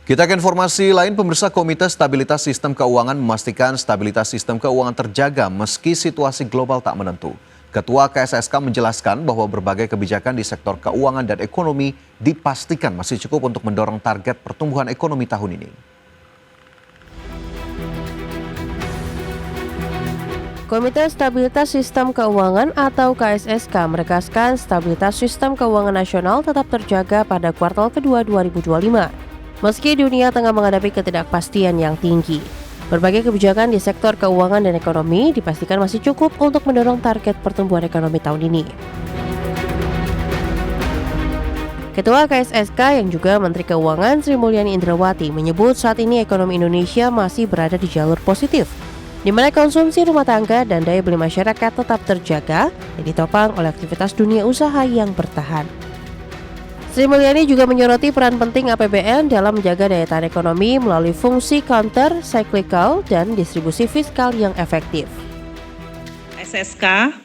Kita ke informasi lain, pemirsa. Komite Stabilitas Sistem Keuangan memastikan stabilitas sistem keuangan terjaga meski situasi global tak menentu. Ketua KSSK menjelaskan bahwa berbagai kebijakan di sektor keuangan dan ekonomi dipastikan masih cukup untuk mendorong target pertumbuhan ekonomi tahun ini. Komite Stabilitas Sistem Keuangan atau KSSK menegaskan stabilitas sistem keuangan nasional tetap terjaga pada kuartal kedua 2025. Meski dunia tengah menghadapi ketidakpastian yang tinggi, berbagai kebijakan di sektor keuangan dan ekonomi dipastikan masih cukup untuk mendorong target pertumbuhan ekonomi tahun ini. Ketua KSSK yang juga Menteri Keuangan Sri Mulyani Indrawati menyebut saat ini ekonomi Indonesia masih berada di jalur positif, di mana konsumsi rumah tangga dan daya beli masyarakat tetap terjaga dan ditopang oleh aktivitas dunia usaha yang bertahan. Sri Mulyani juga menyoroti peran penting APBN dalam menjaga daya tahan ekonomi melalui fungsi counter cyclical dan distribusi fiskal yang efektif. SSK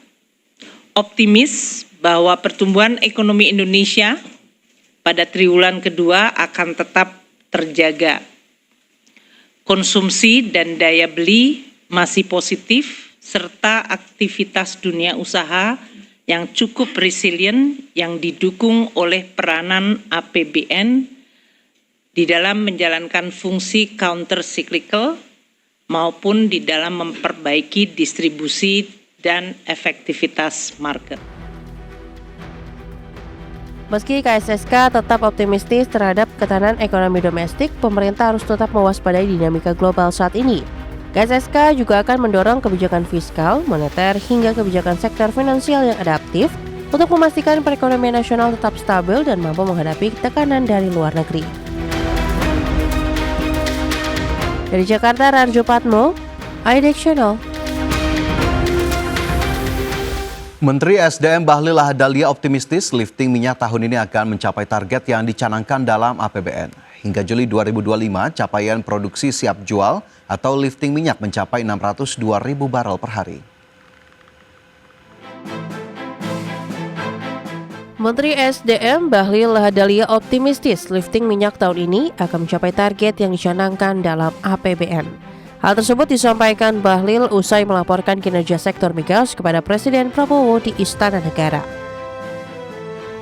optimis bahwa pertumbuhan ekonomi Indonesia pada triwulan kedua akan tetap terjaga. Konsumsi dan daya beli masih positif serta aktivitas dunia usaha yang cukup resilient yang didukung oleh peranan APBN di dalam menjalankan fungsi counter cyclical maupun di dalam memperbaiki distribusi dan efektivitas market. Meski KSSK tetap optimistis terhadap ketahanan ekonomi domestik, pemerintah harus tetap mewaspadai dinamika global saat ini. KSSK juga akan mendorong kebijakan fiskal, moneter, hingga kebijakan sektor finansial yang adaptif untuk memastikan perekonomian nasional tetap stabil dan mampu menghadapi tekanan dari luar negeri. Dari Jakarta, Ranjo Patmo, IDX Channel. Menteri SDM Bahlil Lahadalia optimistis lifting minyak tahun ini akan mencapai target yang dicanangkan dalam APBN. Hingga Juli 2025, capaian produksi siap jual atau lifting minyak mencapai 602.000 barel per hari. Menteri SDM Bahlil Lahadalia optimistis lifting minyak tahun ini akan mencapai target yang dicanangkan dalam APBN. Hal tersebut disampaikan Bahlil usai melaporkan kinerja sektor migas kepada Presiden Prabowo di Istana Negara.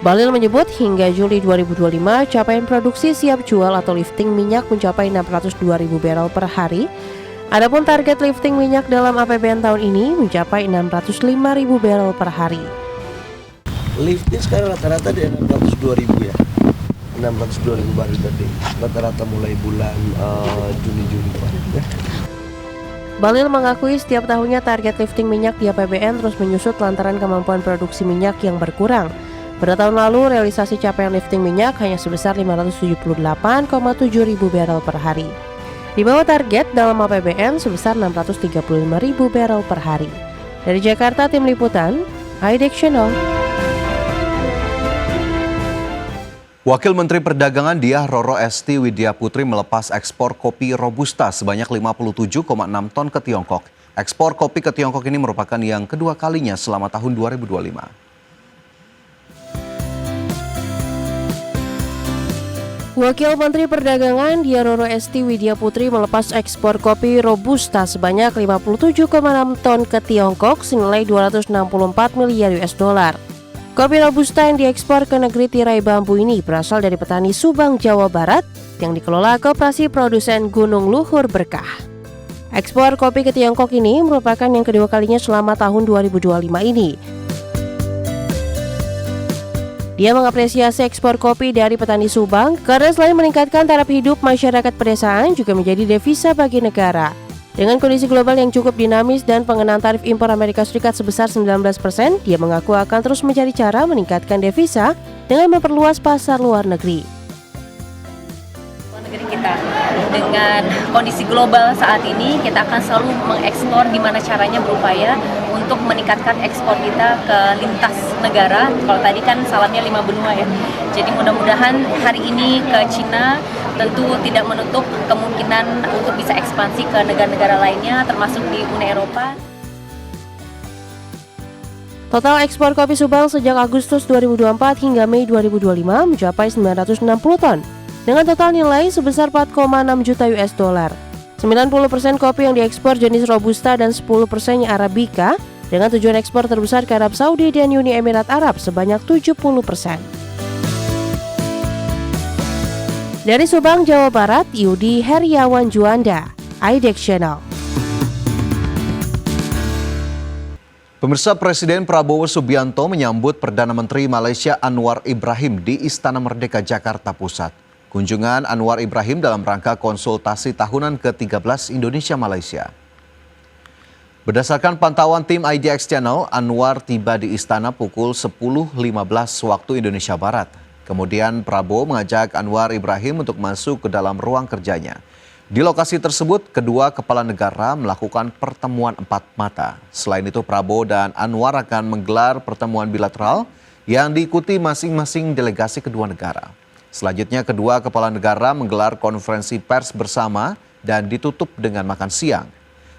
Bahlil menyebut hingga Juli 2025 capaian produksi siap jual atau lifting minyak mencapai 602.000 barel per hari. Adapun target lifting minyak dalam APBN tahun ini mencapai 605.000 barel per hari. Lifting sekarang rata-rata di 602.000 ya. 602.000 barel per day. Rata-rata mulai bulan Juni-Juli ya. Bahlil mengakui setiap tahunnya target lifting minyak di APBN terus menyusut lantaran kemampuan produksi minyak yang berkurang. Pada tahun lalu, realisasi capaian lifting minyak hanya sebesar 578,7 ribu barel per hari. Di bawah target dalam APBN sebesar 635.000 barel per hari. Dari Jakarta, Tim Liputan, IDX Channel. Wakil Menteri Perdagangan Diah Roro Esti Widya Putri melepas ekspor kopi Robusta sebanyak 57,6 ton ke Tiongkok. Ekspor kopi ke Tiongkok ini merupakan yang kedua kalinya selama tahun 2025. Wakil Menteri Perdagangan Diah Roro Esti Widya Putri melepas ekspor kopi Robusta sebanyak 57,6 ton ke Tiongkok senilai 264 miliar US dollar. Kopi Robusta yang diekspor ke negeri tirai bambu ini berasal dari petani Subang, Jawa Barat yang dikelola Koperasi Produsen Gunung Luhur Berkah. Ekspor kopi ke Tiongkok ini merupakan yang kedua kalinya selama tahun 2025 ini. Dia mengapresiasi ekspor kopi dari petani Subang karena selain meningkatkan taraf hidup masyarakat pedesaan juga menjadi devisa bagi negara. Dengan kondisi global yang cukup dinamis dan pengenaan tarif impor Amerika Serikat sebesar 19%, dia mengaku akan terus mencari cara meningkatkan devisa dengan memperluas pasar luar negeri. Negeri kita dengan kondisi global saat ini, kita akan selalu mengekspor gimana caranya berupaya untuk meningkatkan ekspor kita ke lintas negara. Kalau tadi kan salamnya 5 benua ya. Jadi mudah-mudahan hari ini ke Cina tentu tidak menutup kemungkinan untuk bisa ekspansi ke negara-negara lainnya termasuk di Uni Eropa. Total ekspor kopi Subang sejak Agustus 2024 hingga Mei 2025 mencapai 960 ton. dengan total nilai sebesar 4,6 juta US dollar. 90% kopi yang diekspor jenis Robusta dan 10%-nya Arabica dengan tujuan ekspor terbesar ke Arab Saudi dan Uni Emirat Arab sebanyak 70%. Dari Subang, Jawa Barat, Yudi Heriawan Juanda, IDEX Channel. Pemirsa, Presiden Prabowo Subianto menyambut Perdana Menteri Malaysia Anwar Ibrahim di Istana Merdeka Jakarta Pusat. Kunjungan Anwar Ibrahim dalam rangka konsultasi tahunan ke-13 Indonesia-Malaysia. Berdasarkan pantauan tim IDX Channel, Anwar tiba di Istana pukul 10.15 waktu Indonesia Barat. Kemudian Prabowo mengajak Anwar Ibrahim untuk masuk ke dalam ruang kerjanya. Di lokasi tersebut, kedua kepala negara melakukan pertemuan empat mata. Selain itu, Prabowo dan Anwar akan menggelar pertemuan bilateral yang diikuti masing-masing delegasi kedua negara. Selanjutnya, kedua kepala negara menggelar konferensi pers bersama dan ditutup dengan makan siang.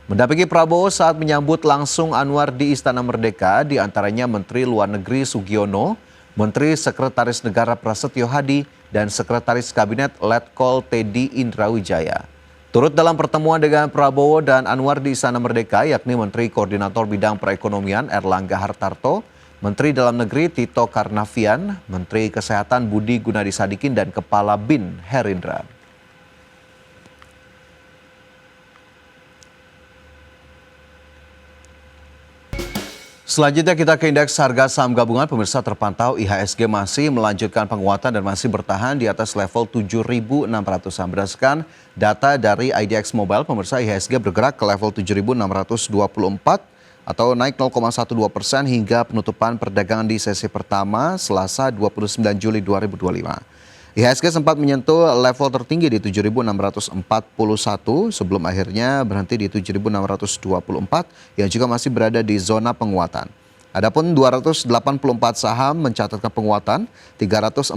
Mendampingi Prabowo saat menyambut langsung Anwar di Istana Merdeka, diantaranya Menteri Luar Negeri Sugiono, Menteri Sekretaris Negara Prasetyo Hadi, dan Sekretaris Kabinet Letkol Teddy Indrawijaya. Turut dalam pertemuan dengan Prabowo dan Anwar di Istana Merdeka, yakni Menteri Koordinator Bidang Perekonomian Erlangga Hartarto, Menteri Dalam Negeri Tito Karnavian, Menteri Kesehatan Budi Gunadi Sadikin, dan Kepala BIN Herindra. Selanjutnya kita ke indeks harga saham gabungan. Pemirsa, terpantau IHSG masih melanjutkan penguatan dan masih bertahan di atas level 7.600-an. Berdasarkan data dari IDX Mobile, pemirsa, IHSG bergerak ke level 7.624 atau naik 0,12% hingga penutupan perdagangan di sesi pertama Selasa 29 Juli 2025. IHSG sempat menyentuh level tertinggi di 7.641 sebelum akhirnya berhenti di 7.624 yang juga masih berada di zona penguatan. Adapun 284 saham mencatatkan penguatan, 342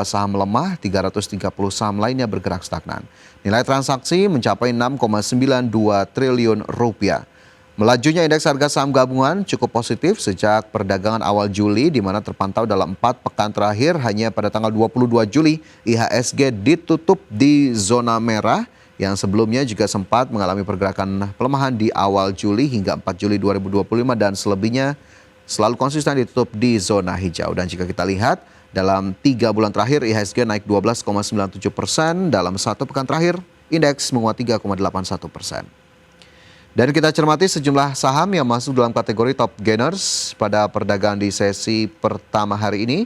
saham melemah, 330 saham lainnya bergerak stagnan. Nilai transaksi mencapai 6,92 triliun rupiah. Melajunya indeks harga saham gabungan cukup positif sejak perdagangan awal Juli, di mana terpantau dalam 4 pekan terakhir hanya pada tanggal 22 Juli IHSG ditutup di zona merah yang sebelumnya juga sempat mengalami pergerakan pelemahan di awal Juli hingga 4 Juli 2025 dan selebihnya selalu konsisten ditutup di zona hijau. Dan jika kita lihat dalam 3 bulan terakhir IHSG naik 12,97%, dalam 1 pekan terakhir indeks menguat 3,81%. Dan kita cermati sejumlah saham yang masuk dalam kategori top gainers pada perdagangan di sesi pertama hari ini.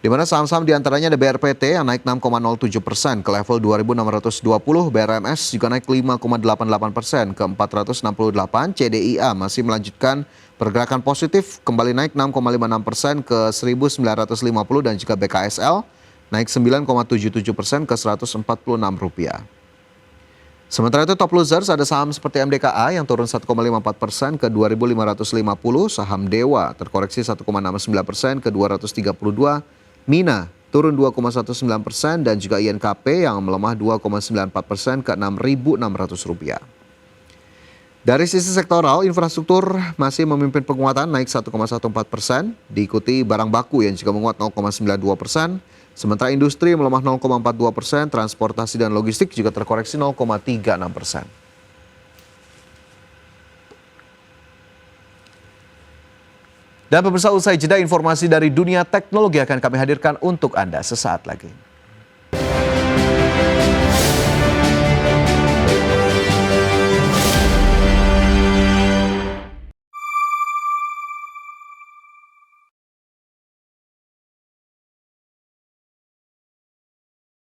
Di mana saham-saham diantaranya ada BRPT yang naik 6,07% ke level 2.620, BRMS juga naik 5,88% ke 468, CDIA masih melanjutkan pergerakan positif kembali naik 6,56% ke 1.950 dan juga BKSL naik 9,77% ke Rp146. Sementara itu top losers ada saham seperti MDKA yang turun 1,54% ke 2.550, saham Dewa terkoreksi 1,69% ke 232, Mina turun 2,19% dan juga INKP yang melemah 2,94% ke Rp6.600. Dari sisi sektoral, infrastruktur masih memimpin penguatan naik 1,14%, diikuti barang baku yang juga menguat 0,92%. Sementara industri melemah 0,42%, transportasi dan logistik juga terkoreksi 0,36%. Dan pemirsa, usai jeda informasi dari dunia teknologi akan kami hadirkan untuk Anda sesaat lagi.